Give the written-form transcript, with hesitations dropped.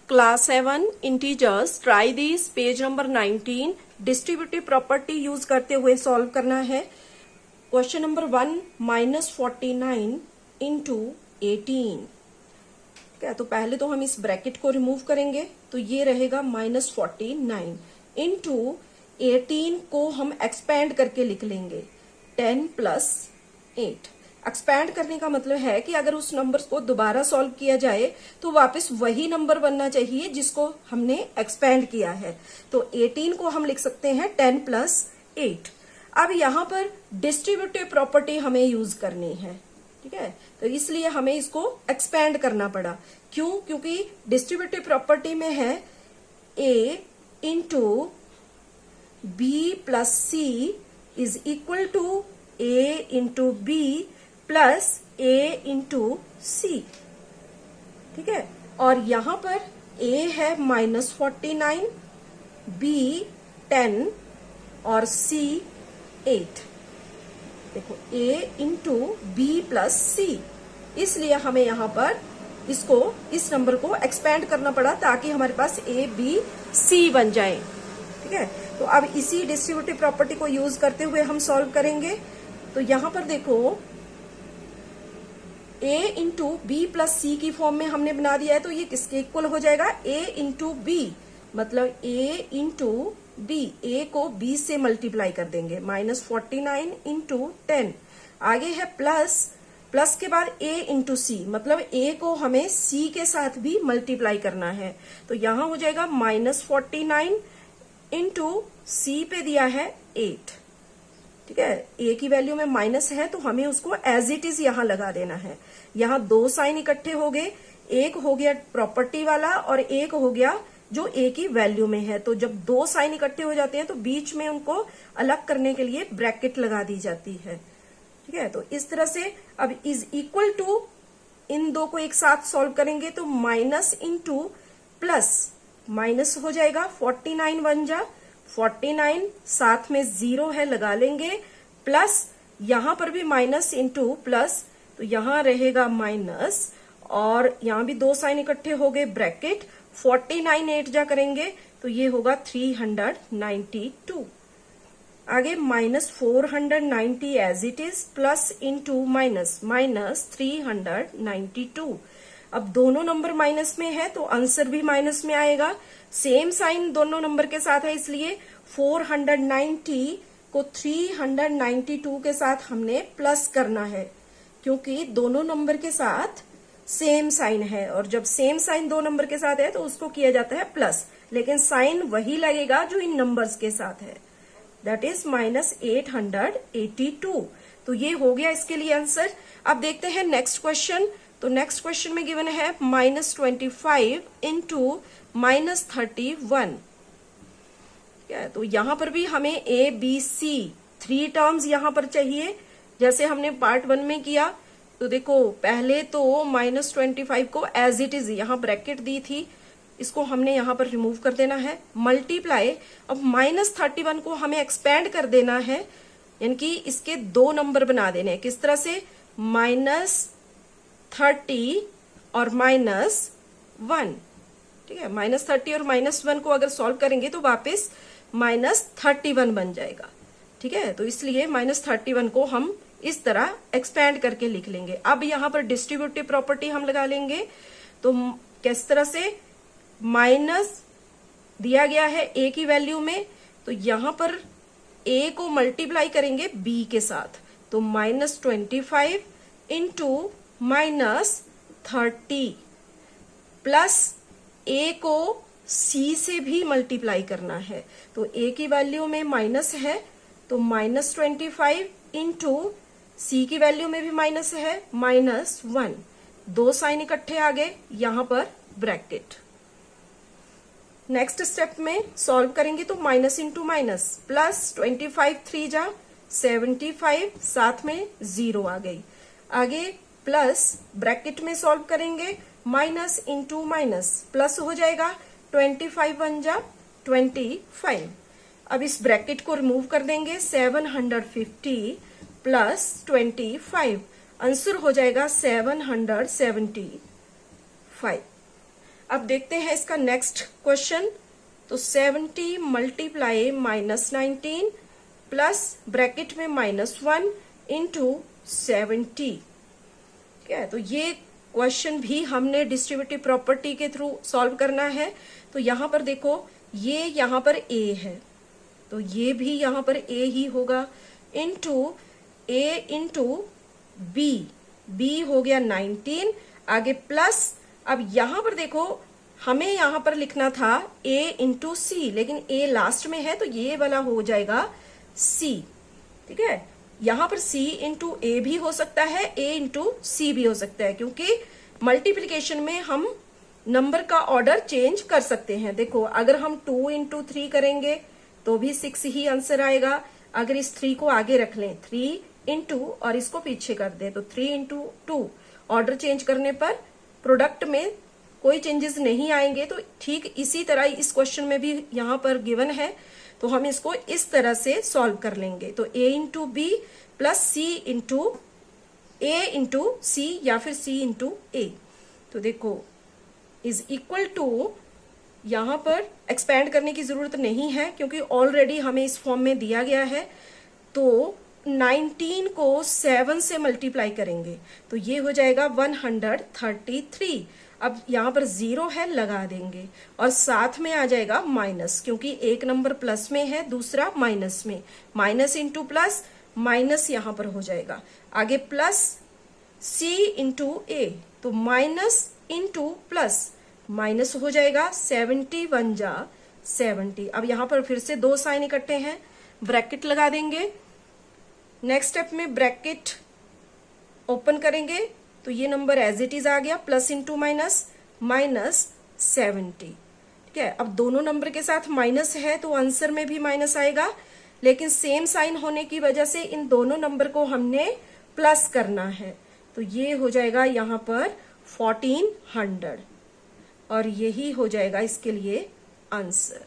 Class 7 Integers Try These page number 19 distributive property use करते हुए solve करना है। Question number 1 -49 into 18। ठीक है, तो पहले तो हम इस ब्रैकेट को रिमूव करेंगे तो ये रहेगा -49 इंटू 18 को हम एक्सपैंड करके लिख लेंगे 10 + 8। एक्सपैंड करने का मतलब है कि अगर उस नंबर को दोबारा सॉल्व किया जाए तो वापस वही नंबर बनना चाहिए जिसको हमने एक्सपैंड किया है। तो 18 को हम लिख सकते हैं 10 + 8। अब यहां पर डिस्ट्रीब्यूटिव प्रॉपर्टी हमें यूज करनी है। ठीक है, तो इसलिए हमें इसको एक्सपैंड करना पड़ा। क्यों? क्योंकि डिस्ट्रीब्यूटिव प्रॉपर्टी में है a into B plus C is equal to a into B plus a into C. ठीक है, और यहां पर a है -49, b 10 और c 8। देखो a इंटू बी प्लस सी, इसलिए हमें यहां पर इसको इस नंबर को एक्सपैंड करना पड़ा ताकि हमारे पास a b c बन जाए। ठीक है, तो अब इसी डिस्ट्रीब्यूटिव प्रॉपर्टी को यूज करते हुए हम सॉल्व करेंगे। तो यहां पर देखो a इंटू बी प्लस सी की फॉर्म में हमने बना दिया है, तो ये किसके इक्वल हो जाएगा? a इंटू बी, मतलब a इंटू बी, a को b से मल्टीप्लाई कर देंगे -49 इंटू 10। आगे है प्लस के बाद a इंटू सी, मतलब a को हमें c के साथ भी मल्टीप्लाई करना है। तो यहां हो जाएगा -49 इंटू सी पे दिया है 8। ठीक है, a की वैल्यू में माइनस है तो हमें उसको एज इट इज यहां लगा देना है। यहां दो साइन इकट्ठे हो गए, एक हो गया प्रॉपर्टी वाला और एक हो गया जो a की वैल्यू में है। तो जब दो साइन इकट्ठे हो जाते हैं तो बीच में उनको अलग करने के लिए ब्रैकेट लगा दी जाती है। ठीक है, तो इस तरह से अब इज इक्वल टू इन दो को एक साथ सॉल्व करेंगे तो माइनस इंटू प्लस माइनस हो जाएगा 49 बन जा 49, साथ में 0 है लगा लेंगे, प्लस यहां पर भी माइनस इंटू प्लस, तो यहां रहेगा माइनस और यहां भी दो साइन इकट्ठे हो गए, ब्रैकेट 49 8 जा करेंगे तो ये होगा 392। आगे -490 as it is, plus into minus -392। अब दोनों नंबर माइनस में है तो आंसर भी माइनस में आएगा। सेम साइन दोनों नंबर के साथ है, इसलिए 490 को 392 के साथ हमने प्लस करना है, क्योंकि दोनों नंबर के साथ सेम साइन है और जब सेम साइन दो नंबर के साथ है तो उसको किया जाता है प्लस, लेकिन साइन वही लगेगा जो इन नंबर्स के साथ है, दैट इज -882। तो ये हो गया इसके लिए आंसर। अब देखते हैं नेक्स्ट क्वेश्चन। तो नेक्स्ट क्वेश्चन में गिवन है -25 इंटू -31। तो यहां पर भी हमें a b c 3 टर्म्स यहां पर चाहिए, जैसे हमने पार्ट 1 में किया। तो देखो पहले तो -25 को एज इट इज यहां ब्रैकेट दी थी, इसको हमने यहां पर रिमूव कर देना है, मल्टीप्लाई। अब -31 को हमें एक्सपैंड कर देना है, यानी कि इसके दो नंबर बना देने हैं। किस तरह से? -30 और -1। ठीक है, -30 और -1 को अगर सॉल्व करेंगे तो वापस -31 बन जाएगा। ठीक है, तो इसलिए -31 को हम इस तरह एक्सपैंड करके लिख लेंगे। अब यहां पर डिस्ट्रीब्यूटिव प्रॉपर्टी हम लगा लेंगे। तो किस तरह से? माइनस दिया गया है a की वैल्यू में, तो यहां पर a को मल्टीप्लाई करेंगे b के साथ, तो -25 इंटू -30 प्लस a को c से भी मल्टीप्लाई करना है। तो a की वैल्यू में माइनस है तो -25 इंटू c की वैल्यू में भी माइनस है -1, दो साइन इकट्ठे आ गए, यहां पर ब्रैकेट। नेक्स्ट स्टेप में सॉल्व करेंगे तो माइनस इंटू माइनस, प्लस 25 3 जा 75, साथ में 0 आ गई। आगे प्लस ब्रैकेट में सॉल्व करेंगे, माइनस इंटू माइनस, प्लस हो जाएगा 25 बन जा 25। अब इस ब्रैकेट को रिमूव कर देंगे, 750 प्लस 25, आंसर हो जाएगा 775। अब देखते हैं इसका नेक्स्ट क्वेश्चन। तो 70 मल्टीप्लाई -19 प्लस ब्रैकेट में -1 इंटू 70। ठीक है, तो ये क्वेश्चन भी हमने डिस्ट्रीब्यूटिव प्रॉपर्टी के थ्रू सॉल्व करना है। तो यहां पर देखो, ये यहां पर a है, तो ये भी यहां पर a ही होगा, into a into b, b हो गया 19, आगे प्लस। अब यहां पर देखो, हमें यहां पर लिखना था a इंटू सी, लेकिन a लास्ट में है तो ये वाला हो जाएगा c। ठीक है, यहां पर c इंटू a भी हो सकता है, a इंटू सी भी हो सकता है, क्योंकि मल्टीप्लीकेशन में हम नंबर का ऑर्डर चेंज कर सकते हैं। देखो, अगर हम 2 इंटू 3 करेंगे तो भी 6 ही आंसर आएगा। अगर इस 3 को आगे रख लें, 3 इंटू और इसको पीछे कर दे तो 3 इंटू 2, ऑर्डर चेंज करने पर प्रोडक्ट में कोई चेंजेस नहीं आएंगे। तो ठीक इसी तरह इस क्वेश्चन में भी यहाँ पर गिवन है, तो हम इसको इस तरह से सॉल्व कर लेंगे। तो a into B plus C into a into C या फिर c इंटू a। तो देखो इज इक्वल टू, यहां पर एक्सपेंड करने की जरूरत नहीं है क्योंकि ऑलरेडी हमें इस फॉर्म में दिया गया है। तो 19 को 7 से मल्टीप्लाई करेंगे तो ये हो जाएगा 133। अब यहां पर 0 है, लगा देंगे और साथ में आ जाएगा माइनस, क्योंकि एक नंबर प्लस में है, दूसरा माइनस में। माइनस इंटू प्लस, माइनस यहां पर हो जाएगा, आगे प्लस c इंटू ए, तो माइनस इंटू प्लस, माइनस हो जाएगा 71 जा 70। अब यहां पर फिर से 2 साइन इकट्ठे हैं, ब्रैकेट लगा देंगे। नेक्स्ट स्टेप में ब्रैकेट ओपन करेंगे तो ये नंबर एज इट इज आ गया, प्लस इंटू माइनस, माइनस 70। ठीक है, अब दोनों नंबर के साथ माइनस है तो आंसर में भी माइनस आएगा, लेकिन सेम साइन होने की वजह से इन दोनों नंबर को हमने प्लस करना है। तो ये हो जाएगा यहां पर 1400 और यही हो जाएगा इसके लिए आंसर।